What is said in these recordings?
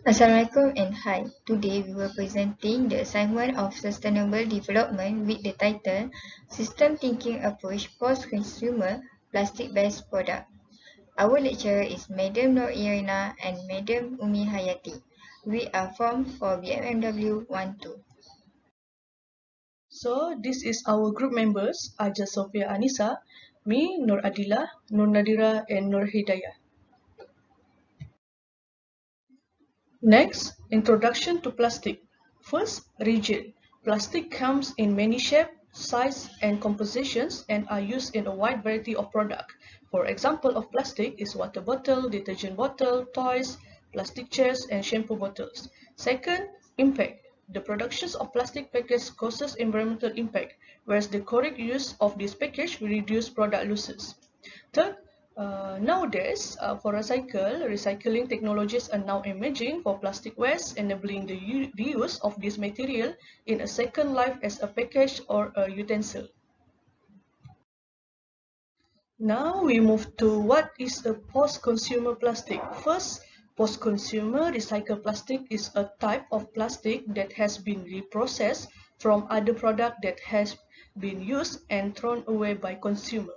Assalamualaikum and hi. Today we were presenting the assignment of sustainable development with the title System Thinking Approach Post-Consumer Plastic-Based Product. Our lecturer is Madam Noor and Madam Umi Hayati. We are from for BMMW 12. So this is our group members, SOFEA ANISSA, me, Noor ADILAH, Noor NADIRAH and Noor HIDAYAH. Next, introduction to plastic. First, rigid. Plastic comes in many shapes, size and compositions and are used in a wide variety of products. For example of plastic is water bottle, detergent bottle, toys, plastic chairs and shampoo bottles. Second, impact. The production of plastic package causes environmental impact, whereas the correct use of this package will reduce product losses. Third, nowadays, for recycling technologies are now emerging for plastic waste, enabling the use of this material in a second life as a package or a utensil. Now we move to what is a post-consumer plastic. First, post-consumer recycled plastic is a type of plastic that has been reprocessed from other product that has been used and thrown away by consumer.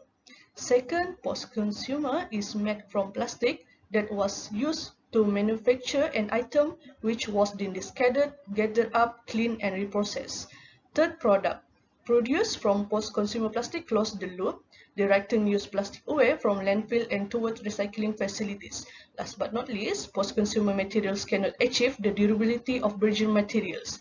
Second, post-consumer is made from plastic that was used to manufacture an item which was then discarded, gathered up, cleaned and reprocessed. Third, product. Produced from post-consumer plastic close the loop, directing used plastic away from landfill and towards recycling facilities. Last but not least, post-consumer materials cannot achieve the durability of virgin materials.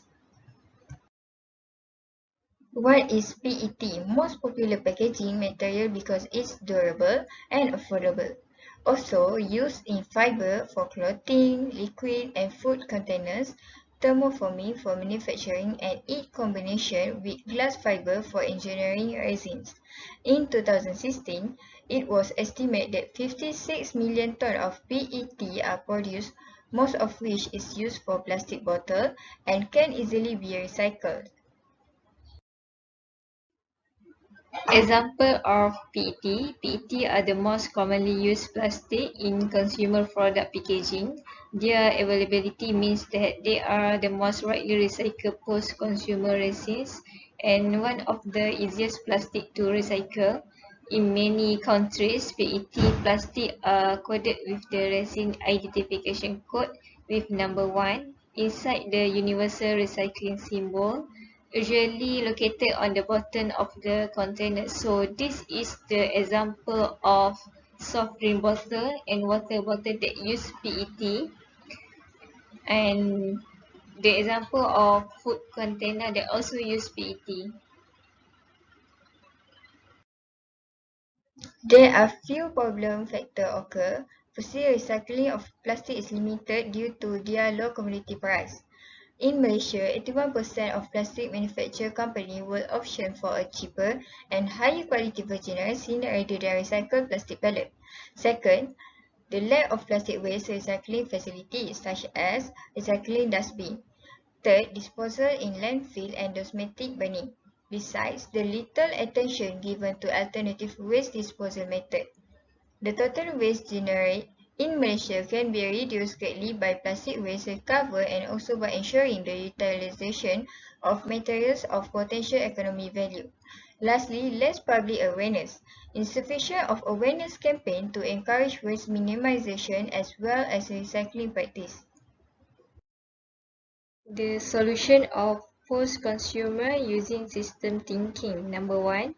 What is PET? Most popular packaging material because it's durable and affordable. Also used in fiber for clothing, liquid and food containers, thermoforming for manufacturing and in combination with glass fiber for engineering resins. In 2016, it was estimated that 56 million tons of PET are produced, most of which is used for plastic bottle and can easily be recycled. Example of PET. PET are the most commonly used plastic in consumer product packaging. Their availability means that they are the most widely recycled post-consumer resins and one of the easiest plastic to recycle. In many countries, PET plastic are coded with the resin identification code with number 1 inside the universal recycling symbol, usually located on the bottom of the container. So this is the example of soft drink bottle and water bottle that use PET, and the example of food container that also use PET. There are few problem factors occur. Firstly, recycling of plastic is limited due to their low commodity price. In Malaysia, 81% of plastic manufacture company will option for a cheaper and higher quality virgin resin rather than recycled plastic pellet. Second, the lack of plastic waste recycling facilities such as recycling dustbin. Third, disposal in landfill and domestic burning. Besides, the little attention given to alternative waste disposal method. The total waste generated in Malaysia can be reduced greatly by plastic waste recovery and also by ensuring the utilization of materials of potential economic value. Lastly, less public awareness. Insufficient of awareness campaign to encourage waste minimization as well as recycling practice. The solution of post-consumer using system thinking. Number 1.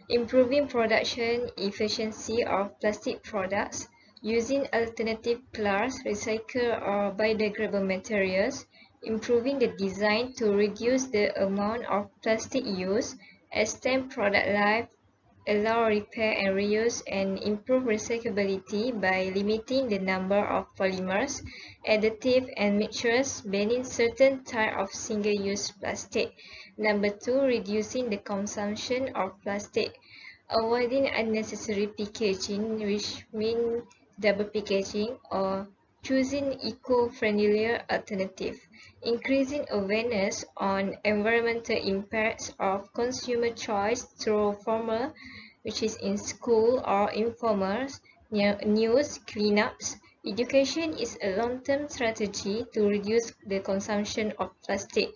Improving production efficiency of plastic products using alternative glass, recycled or biodegradable materials, improving the design to reduce the amount of plastic used, extend product life, allow repair and reuse, and improve recyclability by limiting the number of polymers, additives, and mixtures, banning certain types of single-use plastic. Number 2, reducing the consumption of plastic, avoiding unnecessary packaging, which means double packaging or choosing eco-friendlier alternatives, increasing awareness on environmental impacts of consumer choice through formal, which is in school or informal news cleanups. Education is a long-term strategy to reduce the consumption of plastic.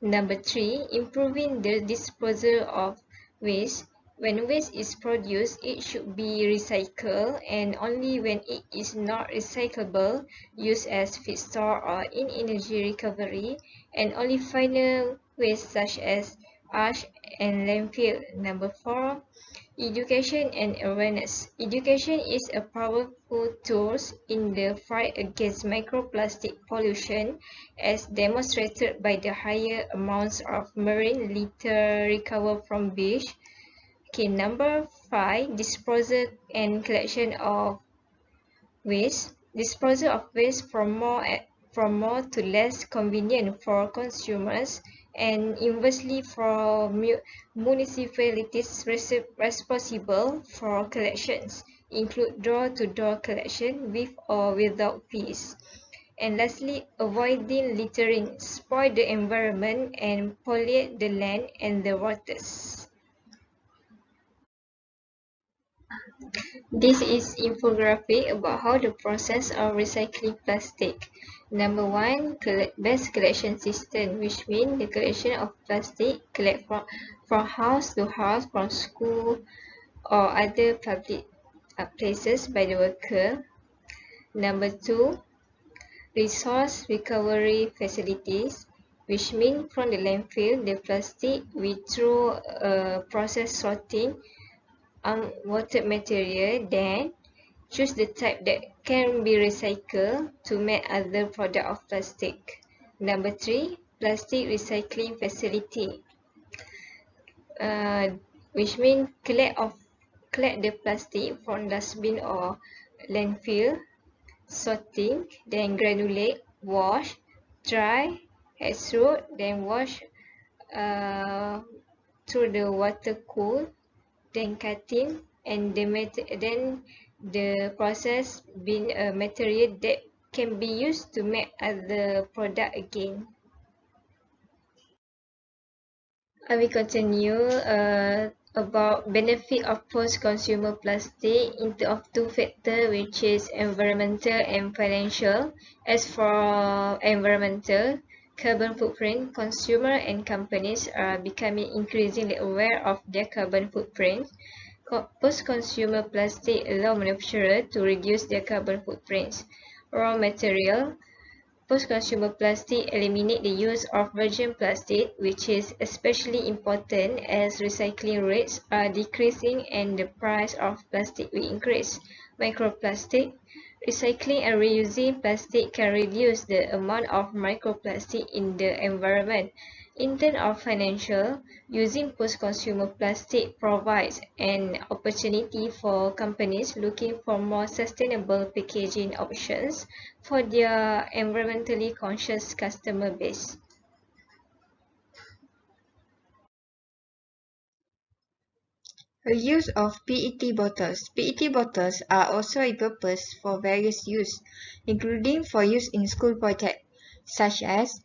Number 3, improving the disposal of waste. When waste is produced, it should be recycled, and only when it is not recyclable, used as feedstock or in energy recovery, and only final waste such as ash and landfill. Number 4, education and awareness. Education is a powerful tool in the fight against microplastic pollution, as demonstrated by the higher amounts of marine litter recovered from beach. Okay, number 5, disposal and collection of waste. Disposal of waste from more to less convenient for consumers, and inversely for municipalities responsible for collections include door-to-door collection with or without fees. And lastly, avoiding littering, spoil the environment and pollute the land and the waters. This is infographic about how the process of recycling plastic. Number 1, best collection system, which means the collection of plastic collect from house to house, from school or other public places by the worker. Number 2, resource recovery facilities, which means from the landfill, the plastic we through process sorting unwanted material, then choose the type that can be recycled to make other product of plastic. Number 3, plastic recycling facility, which means collect the plastic from dustbin or landfill, sorting, then granulate, wash, dry, extrude, then wash through the water cool, then cutting, and then the process being a material that can be used to make other product again. I will continue about benefit of post-consumer plastic into of two factors, which is environmental and financial. As for environmental, carbon footprint, consumer and companies are becoming increasingly aware of their carbon footprint. Post-consumer plastic allow manufacturers to reduce their carbon footprints. Raw material. Post-consumer plastic eliminate the use of virgin plastic, which is especially important as recycling rates are decreasing and the price of plastic will increase. Microplastic. Recycling and reusing plastic can reduce the amount of microplastic in the environment. In terms of financial, using post-consumer plastic provides an opportunity for companies looking for more sustainable packaging options for their environmentally conscious customer base. Use of PET bottles. PET bottles are also repurposed for various use, including for use in school projects, such as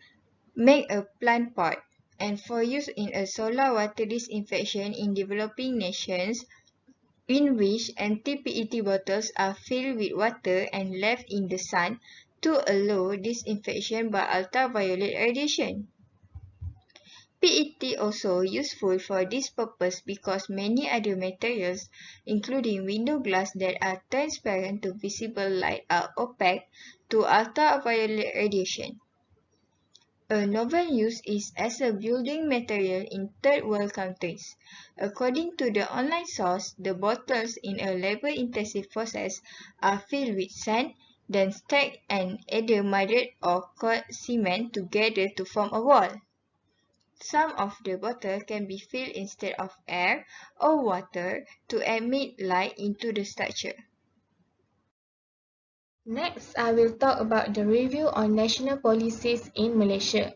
make a plant pot, and for use in a solar water disinfection in developing nations, in which empty PET bottles are filled with water and left in the sun to allow disinfection by ultraviolet radiation. PET also useful for this purpose because many other materials, including window glass that are transparent to visible light, are opaque to ultraviolet radiation. A novel use is as a building material in third world countries. According to the online source, the bottles in a labor-intensive process are filled with sand, then stacked and either muddy or cold cement together to form a wall. Some of the bottles can be filled instead of air or water to emit light into the structure. Next, I will talk about the review on national policies in Malaysia.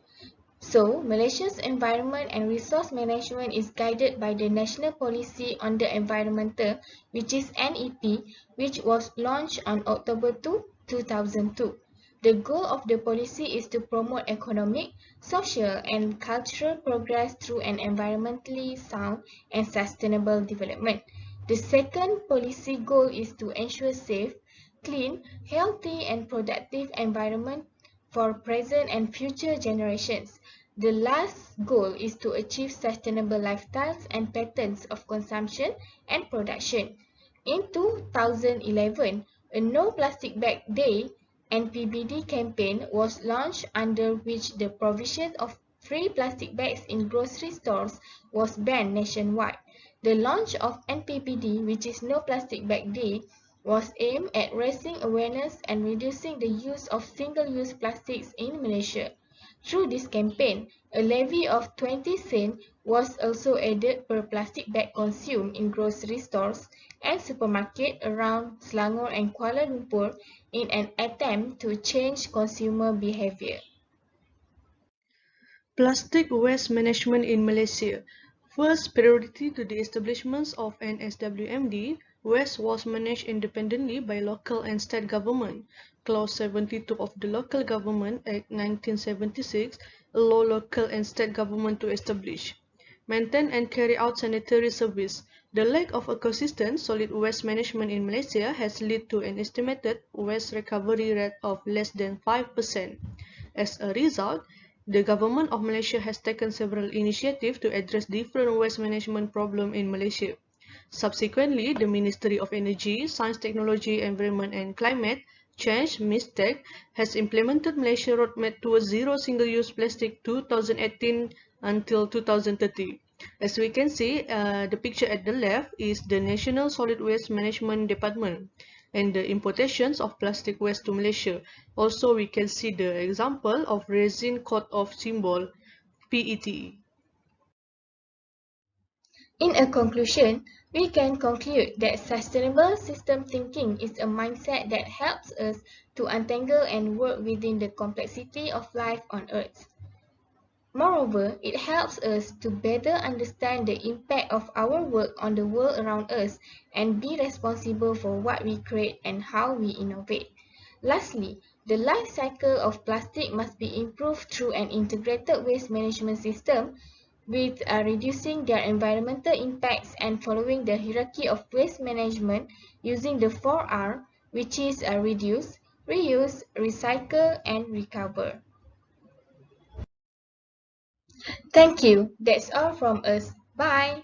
So, Malaysia's environment and resource management is guided by the National Policy on the Environmental, which is NEP, which was launched on October 2, 2002. The goal of the policy is to promote economic, social, and cultural progress through an environmentally sound and sustainable development. The second policy goal is to ensure safe, clean, healthy, and productive environment for present and future generations. The last goal is to achieve sustainable lifestyles and patterns of consumption and production. In 2011, a No Plastic Bag Day (NPBD) campaign was launched under which the provision of free plastic bags in grocery stores was banned nationwide. The launch of NPBD, which is No Plastic Bag Day, was aimed at raising awareness and reducing the use of single-use plastics in Malaysia. Through this campaign, a levy of 20 cents was also added per plastic bag consumed in grocery stores and supermarkets around Selangor and Kuala Lumpur in an attempt to change consumer behavior. Plastic waste management in Malaysia. First priority to the establishment of an SWMD, waste was managed independently by local and state government. Clause 72 of the Local Government Act 1976 allow local and state government to establish, maintain and carry out sanitary service. The lack of a consistent solid waste management in Malaysia has led to an estimated waste recovery rate of less than 5%. As a result, the government of Malaysia has taken several initiatives to address different waste management problems in Malaysia. Subsequently, the Ministry of Energy, Science, Technology, Environment and Climate Change (MISTEC) has implemented Malaysia Roadmap towards Zero Single-Use Plastic 2018 until 2030. As we can see, the picture at the left is the National Solid Waste Management Department and the importations of plastic waste to Malaysia. Also, we can see the example of resin coat of symbol PET. In a conclusion, we can conclude that sustainable system thinking is a mindset that helps us to untangle and work within the complexity of life on Earth. Moreover, it helps us to better understand the impact of our work on the world around us and be responsible for what we create and how we innovate. Lastly, the life cycle of plastic must be improved through an integrated waste management system with reducing their environmental impacts and following the hierarchy of waste management using the 4R, which is reduce, reuse, recycle, and recover. Thank you. That's all from us. Bye.